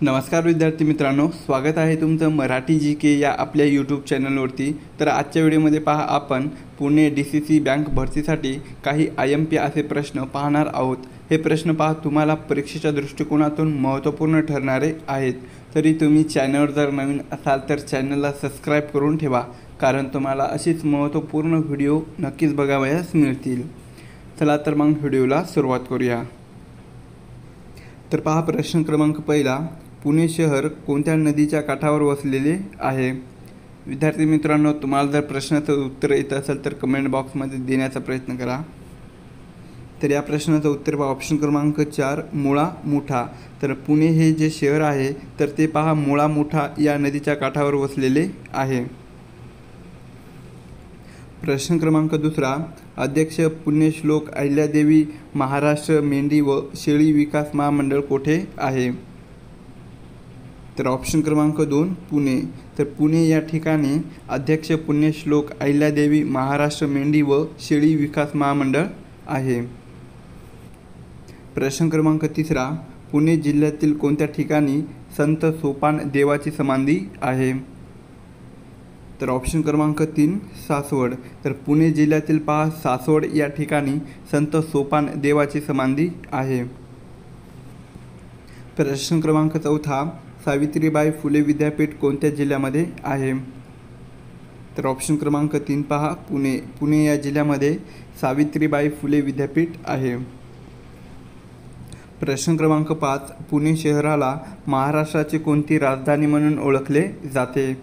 नमस्कार विद्यार्थी मित्रांनो, स्वागत आहे तुमचं मराठी जी के या आपल्या यूट्यूब चॅनलवरती। तर आजच्या व्हिडिओमध्ये पहा आपण पुणे DCC बँक भरतीसाठी काही IMP असे प्रश्न पाहणार आहोत। हे प्रश्न पहा तुम्हाला परीक्षेच्या दृष्टिकोनातून महत्त्वपूर्ण ठरणारे आहेत। तरी तुम्ही चॅनलवर जर नवीन असाल तर चॅनलला सबस्क्राइब करून ठेवा, कारण तुम्हाला अशीच महत्त्वपूर्ण व्हिडिओ नक्कीच बघावयास मिळतील। चला तर मग व्हिडिओला सुरुवात करूया। तर पहा प्रश्न क्रमांक पहिला, पुणे शहर कोणत्या नदीच्या काठावर वसलेले आहे? विद्यार्थी मित्रांनो, तुम्हाला जर प्रश्नाचं उत्तर येत असेल तर कमेंट बॉक्समध्ये देण्याचा प्रयत्न करा। तर या प्रश्नाचं उत्तर पहा ऑप्शन क्रमांक 4 मुळा मुठा। तर पुणे हे जे शहर आहे तर ते पहा मुळा मुठा या नदीच्या काठावर वसलेले आहे। प्रश्न क्रमांक दुसरा, अध्यक्ष पुण्यश्लोक अहिल्यादेवी महाराष्ट्र मेंढी व शेळी विकास महामंडळ कोठे आहे? तर ऑप्शन क्रमांक 2 पुणे। तर पुणे या ठिकाणी अध्यक्ष पुण्यश्लोक अहिल्यादेवी महाराष्ट्र मेंढी व शेळी विकास महामंडळ आहे। प्रश्न क्रमांक तिसरा, पुणे जिल्ह्यातील कोणत्या ठिकाणी संत सोपान देवाची समाधी आहे? तर ऑप्शन क्रमांक 3 सासवड। तर पुणे जिल्ह्यातील पहा सासवड या ठिकाणी संत सोपान देवाची समाधी आहे। प्रश्न क्रमांक चौथा, सावित्रीबाई फुले विद्यापीठ कोणत्या जिल्ह्यामध्ये आहे? तर ऑप्शन क्रमांक 3 पहा पुणे। पुणे या जिल्ह्यामध्ये सावित्रीबाई फुले विद्यापीठ आहे। प्रश्न क्रमांक 5, पुणे शहराला महाराष्ट्राची कोणती राजधानी म्हणून ओळखले जाते?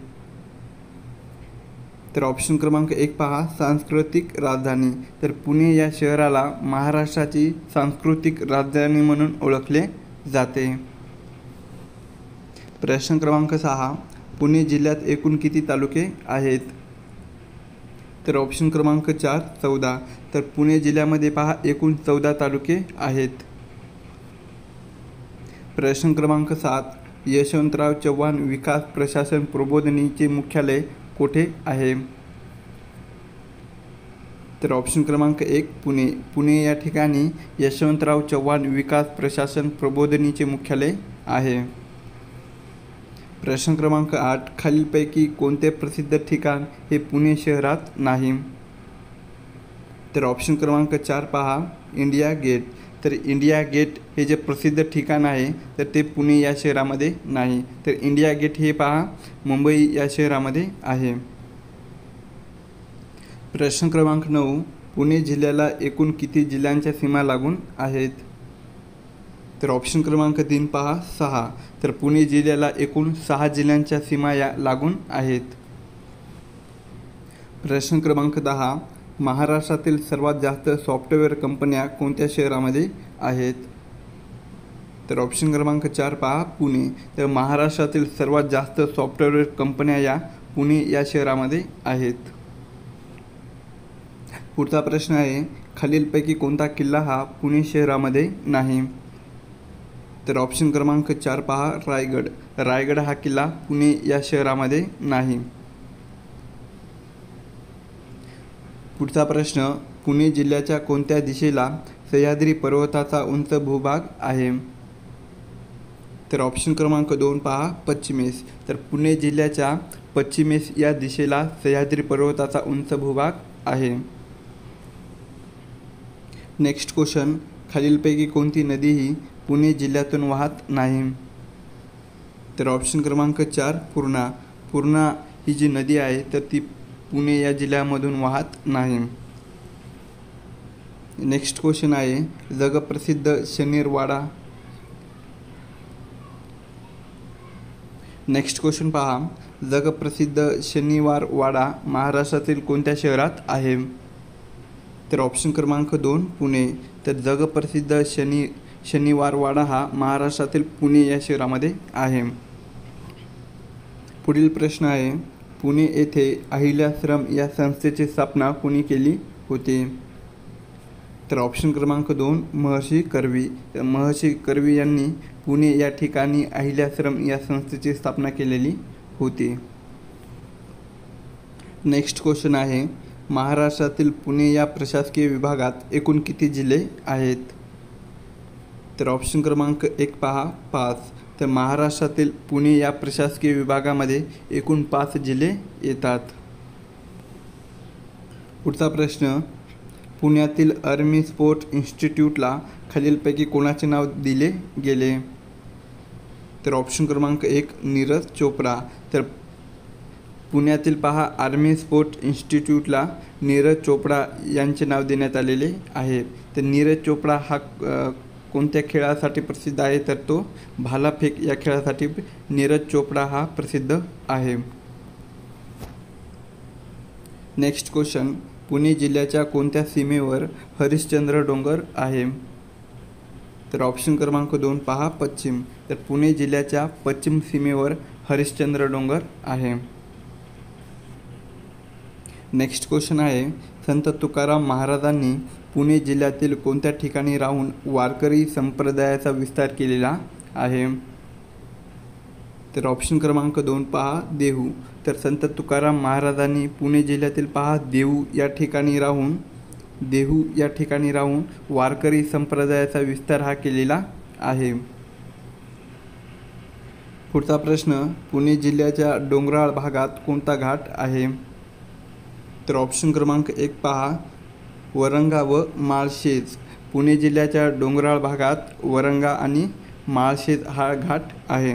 तर ऑप्शन क्रमांक 1 पहा सांस्कृतिक राजधानी। तर पुणे या शहराला महाराष्ट्राची सांस्कृतिक राजधानी म्हणून ओळखले जाते। प्रश्न क्रमांक 6, पुणे जिल्ह्यात एकूण किती तालुके आहेत? तर ऑप्शन क्रमांक 4 14। तर पुणे जिल्ह्यामध्ये पहा एकूण 14 तालुके आहेत। प्रश्न क्रमांक 7, यशवंतराव चव्हाण विकास प्रशासन प्रबोधिनीचे मुख्यालय कोठे आहे? तर ऑप्शन क्रमांक 1 पुणे। पुणे या ठिकाणी यशवंतराव चव्हाण विकास प्रशासन प्रबोधिनीचे मुख्यालय आहे। प्रश्न क्रमांक 8, खालीलपैकी कोणते प्रसिद्ध ठिकाण हे पुणे शहरात नाही? तर ऑप्शन क्रमांक 4 पहा इंडिया गेट। तर इंडिया गेट हे जे प्रसिद्ध ठिकाण आहे तर ते पुणे या शहरामध्ये नाही। तर इंडिया गेट हे पहा मुंबई या शहरामध्ये आहे। प्रश्न क्रमांक 9, पुणे जिल्ह्याला एकूण किती जिल्ह्यांच्या सीमा लागून आहेत? तर ऑप्शन क्रमांक 3 पहा 6। तर पुणे जिल्ह्याला एकूण 6 जिल्ह्यांच्या सीमा या लागून आहेत। प्रश्न क्रमांक 10, महाराष्ट्रातील सर्वात जास्त सॉफ्टवेअर कंपन्या कोणत्या शहरामध्ये आहेत? तर ऑप्शन क्रमांक 4 पहा पुणे। तर महाराष्ट्रातील सर्वात जास्त सॉफ्टवेअर कंपन्या या पुणे या शहरामध्ये आहेत। पुढचा प्रश्न आहे, खालीलपैकी कोणता किल्ला हा पुणे शहरामध्ये नाही? तर ऑप्शन क्रमांक 4 पहा रायगड। रायगड हा किल्ला पुणे या शहरामध्ये नाही। पुढचा प्रश्न, पुणे जिल्ह्याच्या कोणत्या दिशेला सह्याद्री पर्वताचा उंच भूभाग आहे? तर ऑप्शन क्रमांक 2 पहा पश्चिमेस। तर पुणे जिल्ह्याच्या पश्चिमेस या दिशेला सह्याद्री पर्वताचा उंच भूभाग आहे। नेक्स्ट क्वेश्चन, खालीलपैकी कोणती नदी ही पुणे जिल्ह्यातून वाहत नाही? तर ऑप्शन क्रमांक 4 पूर्णा। पूर्णा ही जी नदी आहे तर ती पुणे या जिल्ह्यामधून वाहत नाही। नेक्स्ट क्वेश्चन आहे, जगप्रसिद्ध शनिवारवाडा। नेक्स्ट क्वेश्चन पहा, जगप्रसिद्ध शनिवारवाडा महाराष्ट्रातील कोणत्या शहरात आहे? तर ऑप्शन क्रमांक 2 पुणे। तर जगप्रसिद्ध शनिवारवाडा हा महाराष्ट्रातील पुणे या शहरामध्ये आहे। पुढील प्रश्न आहे, पुणे येथे अहिल्याश्रम या संस्थेची स्थापना कोणी केली होती? तर ऑप्शन क्रमांक 2 महर्षी कर्वे। तर महर्षी कर्वे यांनी पुणे या ठिकाणी अहिल्याश्रम या संस्थेची स्थापना केलेली होती। नेक्स्ट क्वेश्चन आहे, महाराष्ट्रातील पुणे या प्रशासकीय विभागात एकूण किती जिल्हे आहेत? तर ऑप्शन क्रमांक 1 पहा 5। तर महाराष्ट्रातील पुणे या प्रशासकीय विभागामध्ये एकूण 5 जिल्हे येतात. पुढचा प्रश्न, पुण्यातील आर्मी स्पोर्ट इन्स्टिट्यूटला खालीलपैकी कोणाचे नाव दिले गेले? तर ऑप्शन क्रमांक 1 नीरज चोप्रा. तर पुण्यातील पहा आर्मी स्पोर्ट इन्स्टिट्यूटला नीरज चोप्रा यांचे नाव देण्यात आलेले आहे. तर नीरज चोप्रा हा कोणत्या खेळासाठी प्रसिद्ध आहे? तर तो भालाफेक या खेळासाठी नीरज चोप्रा हा प्रसिद्ध आहे. नेक्स्ट क्वेश्चन, पुणे जिल्ह्याच्या कोणत्या सीमेवर हरिश्चंद्र डोंगर आहे? तर ऑप्शन क्रमांक 2 पहा पश्चिम. तर पुणे जिल्ह्याच्या पश्चिम सीमेवर हरिश्चंद्र डोंगर आहे. नेक्स्ट क्वेश्चन आहे, संत तुकाराम महाराजांनी पुणे जिल्ह्यातील कोणत्या ठिकाणी राहून वारकरी संप्रदायाचा विस्तार केलेला आहे? तर ऑप्शन क्रमांक 2 पहा देहू. तर संत तुकाराम महाराजांनी पुणे जिल्ह्यातील पहा देहू या ठिकाणी राहून वारकरी संप्रदायाचा विस्तार हा केलेला आहे. पुढचा प्रश्न, पुणे जिल्ह्याच्या डोंगराळ भागात कोणता घाट आहे? तर ऑप्शन क्रमांक 1 पहा वरंगा व माळशेज. पुणे जिल्ह्याच्या डोंगराळ भागात वरंगा आणि माळशेज हा घाट आहे.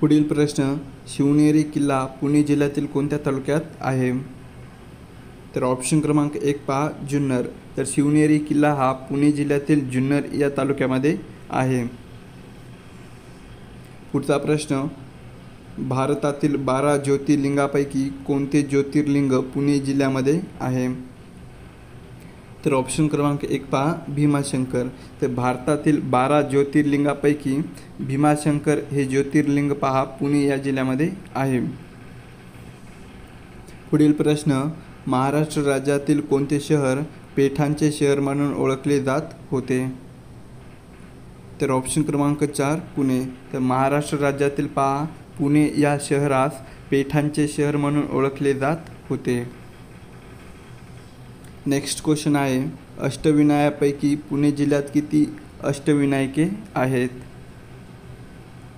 पुढील प्रश्न, शिवनेरी किल्ला पुणे जिल्ह्यातील कोणत्या तालुक्यात आहे? तर ऑप्शन क्रमांक 1 पहा जुन्नर. तर शिवनेरी किल्ला हा पुणे जिल्ह्यातील जुन्नर या तालुक्यामध्ये आहे. पुढचा प्रश्न, भारतातील 12 ज्योतिर्लिंगापैकी कोणते ज्योतिर्लिंग पुणे जिल्ह्यामध्ये आहे? तर ऑप्शन क्रमांक 1 पहा भीमाशंकर. तर भारतातील 12 ज्योतिर्लिंगापैकी भीमाशंकर हे ज्योतिर्लिंग पहा पुणे या जिल्ह्यामध्ये आहे. पुढील प्रश्न, महाराष्ट्र राज्यातील कोणते शहर पेठांचे शहर म्हणून ओळखले जात होते? तर ऑप्शन क्रमांक 4 पुणे. तर महाराष्ट्र राज्यातील पहा पुणे या शहरास पेठांचे शहर म्हणून ओळखले जात होते. नेक्स्ट क्वेश्चन आहे, अष्टविनायकापैकी पुणे जिल्ह्यात किती अष्टविनायके आहेत?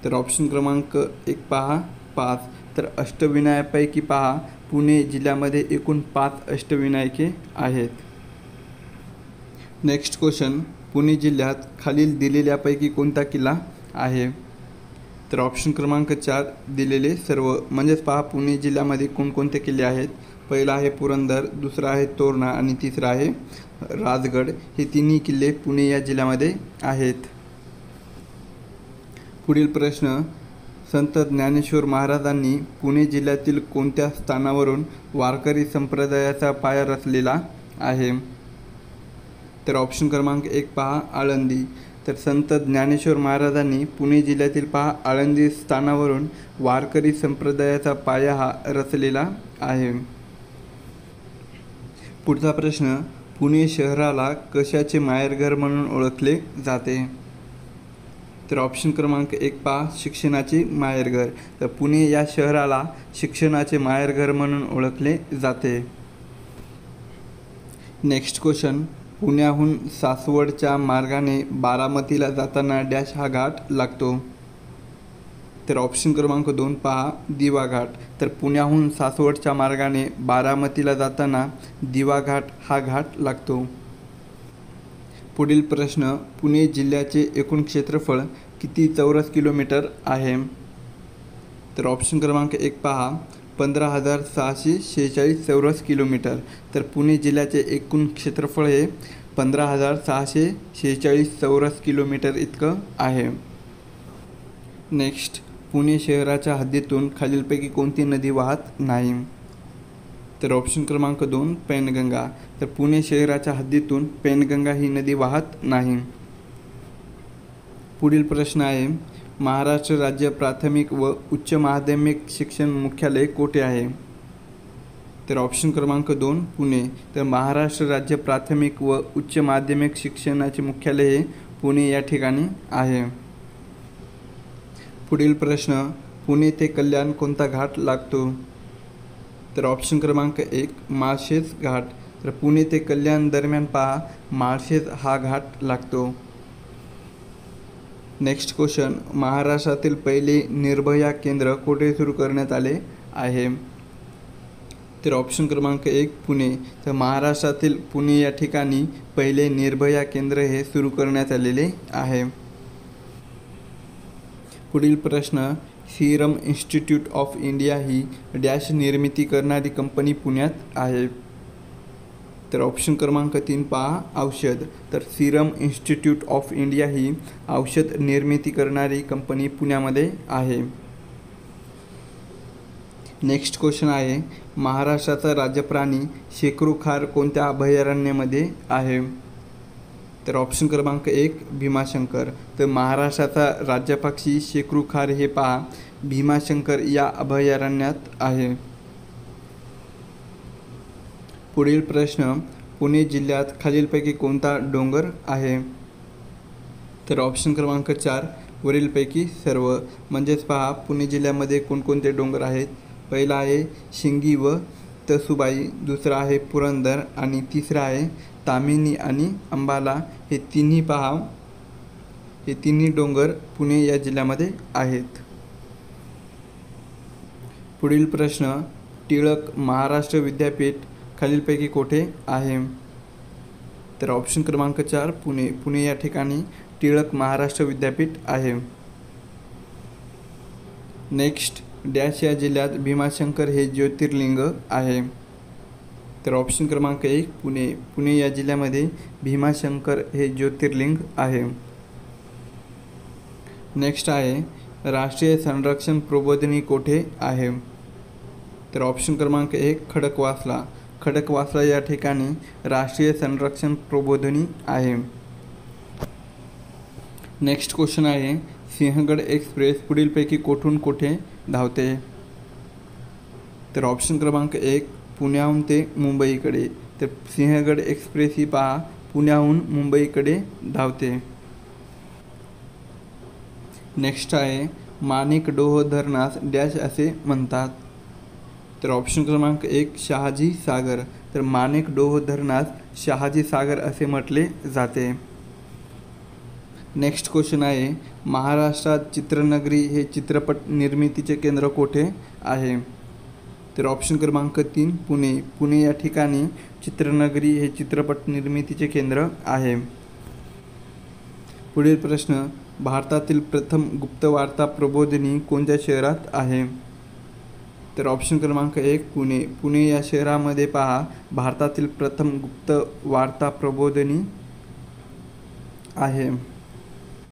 तर ऑप्शन क्रमांक 1 पहा 5. तर अष्टविनायकापैकी पहा पुणे जिल्ह्यामध्ये एकूण 5 अष्टविनायके आहेत. नेक्स्ट क्वेश्चन, पुणे जिल्ह्यात खालील दिलेल्यापैकी कोणता किल्ला आहे? तर ऑप्शन क्रमांक 4 दिलेले सर्व. म्हणजेच पहा पुणे जिल्ह्यामध्ये कोणकोणते किल्ले आहेत? पहिला आहे पुरंदर, दुसरा आहे तोरणा आणि तिसरा आहे राजगड. हे तिन्ही किल्ले पुणे या जिल्ह्यामध्ये आहेत. पुढील प्रश्न, संत ज्ञानेश्वर महाराजांनी पुणे जिल्ह्यातील कोणत्या स्थानावरून वारकरी संप्रदायाचा पाया रचलेला आहे? तर ऑप्शन क्रमांक 1 पहा आळंदी. तर संत ज्ञानेश्वर महाराजांनी पुणे जिल्ह्यातील पहा आळंदी स्थानावरून वारकरी संप्रदायाचा पाया हा रचलेला आहे. पुढचा प्रश्न, पुणे शहराला कशाचे माहेरघर म्हणून ओळखले जाते? तर ऑप्शन क्रमांक 1 पहा शिक्षणाचे माहेरघर. तर पुणे या शहराला शिक्षणाचे माहेरघर म्हणून ओळखले जाते. नेक्स्ट क्वेश्चन, पुण्याहून सासवडच्या मार्गाने बारामतीला जाताना डॅश हा घाट लागतो? तर ऑप्शन क्रमांक 2 पहा दिवा घाट. तर पुण्याहून सासवडच्या मार्गाने बारामतीला जाताना दिवा घाट हा घाट लागतो. पुढील प्रश्न, पुणे जिल्ह्याचे एकूण क्षेत्रफळ किती चौरस किलोमीटर आहे? तर ऑप्शन क्रमांक 1 पहा 15,646 चौरस किलोमीटर. तर पुणे जिल्ह्याचे एकूण क्षेत्रफळ हे 15,646 चौरस किलोमीटर इतकं आहे. नेक्स्ट, पुणे शहराच्या हद्दीतून खालीलपैकी कोणती नदी वाहत नाही? तर ऑप्शन क्रमांक 2 पैनगंगा. तर पुणे शहराच्या हद्दीतून पैनगंगा ही नदी वाहत नाही. पुढील प्रश्न आहे, महाराष्ट्र राज्य प्राथमिक व उच्च माध्यमिक शिक्षण मुख्यालय कोठे आहे? तर ऑप्शन क्रमांक 2 पुणे. तर महाराष्ट्र राज्य प्राथमिक व उच्च माध्यमिक शिक्षणाचे मुख्यालय हे पुणे या ठिकाणी आहे. पुढील प्रश्न, पुणे ते कल्याण कोणता घाट लागतो? तर ऑप्शन क्रमांक 1 माळशेज घाट. तर पुणे ते कल्याण दरम्यान पहा माळशेज हा घाट लागतो. नेक्स्ट क्वेश्चन, महाराष्ट्रातील पहिले निर्भया केंद्र कुठे सुरू करण्यात आले आहे? तर ऑप्शन क्रमांक 1 पुणे. तर महाराष्ट्रातील पुणे या ठिकाणी पहिले निर्भया केंद्र हे सुरू करण्यात आलेले आहे. पुढील प्रश्न, Serum institute of India he dash निर्मिती करणारी कंपनी पुण्यात आहे? तर ऑप्शन क्रमांक 3 पहा, औषध. तर सिरम इन्स्टिट्यूट ऑफ इंडिया ही औषध निर्मिती करणारी कंपनी पुण्यामध्ये आहे. नेक्स्ट क्वेश्चन आहे, महाराष्ट्राचा राज्यप्राणी शेकरूखार कोणत्या अभयारण्यामध्ये आहे? तर ऑप्शन क्रमांक 1 भीमाशंकर. तर महाराष्ट्राचा राज्यपक्षी शेकरूखार हे पहा भीमाशंकर या अभयारण्यात आहे. पुढील प्रश्न, पुणे जिल्ह्यात खालीलपैकी कोणता डोंगर आहे? तर ऑप्शन क्रमांक 4 वरीलपैकी सर्व. म्हणजेच पहा पुणे जिल्ह्यामध्ये कोणकोणते डोंगर आहेत. पहिला आहे शिंगी व तसुबाई, दुसरा आहे पुरंदर आणि तिसरा आहे ताम्हिणी आणि अंबाला. हे तिन्ही डोंगर पुणे या जिल्ह्यामध्ये आहेत. पुढील प्रश्न, टिळक महाराष्ट्र विद्यापीठ खालीलपैकी कोठे आहे? तर ऑप्शन क्रमांक 4 पुणे. पुणे या ठिकाणी टिळक महाराष्ट्र विद्यापीठ आहे. नेक्स्ट, डॅश या जिल्ह्यात भीमाशंकर हे ज्योतिर्लिंग आहे? तर ऑप्शन क्रमांक 1 पुणे. पुणे या जिल्ह्यामध्ये भीमाशंकर हे ज्योतिर्लिंग आहे. नेक्स्ट आहे, राष्ट्रीय संरक्षण प्रबोधिनी कोठे आहे? तर ऑप्शन क्रमांक 1 खडकवासला. खडकवासला या ठिकाणी राष्ट्रीय संरक्षण प्रबोधिनी आहे. नेक्स्ट क्वेश्चन आहे, सिंहगड एक्सप्रेस पुढीलपैकी कोठून कोठे धावते? तर ऑप्शन क्रमांक 1 पुण्याहून ते मुंबईकडे. तर सिंहगड एक्सप्रेस ही पहा पुण्याहून मुंबईकडे धावते. नेक्स्ट आहे, माणिकडोह धरणास डॅश असे म्हणतात? तर ऑप्शन क्रमांक 1 शहाजी सागर. तर माणिकडोह धरणास शहाजी सागर असे म्हटले जाते. नेक्स्ट क्वेश्चन आहे, महाराष्ट्रात चित्रनगरी हे चित्रपट निर्मितीचे केंद्र कोठे आहे? तर ऑप्शन क्रमांक 3 पुणे. पुणे या ठिकाणी चित्रनगरी हे चित्रपट निर्मितीचे केंद्र आहे. पुढील प्रश्न, भारतातील प्रथम गुप्तवार्ता प्रबोधिनी कोणत्या शहरात आहे? तर ऑप्शन क्रमांक 1 पुणे. पुणे या शहरामध्ये पहा भारतातील प्रथम गुप्तवार्ता प्रबोधिनी आहे.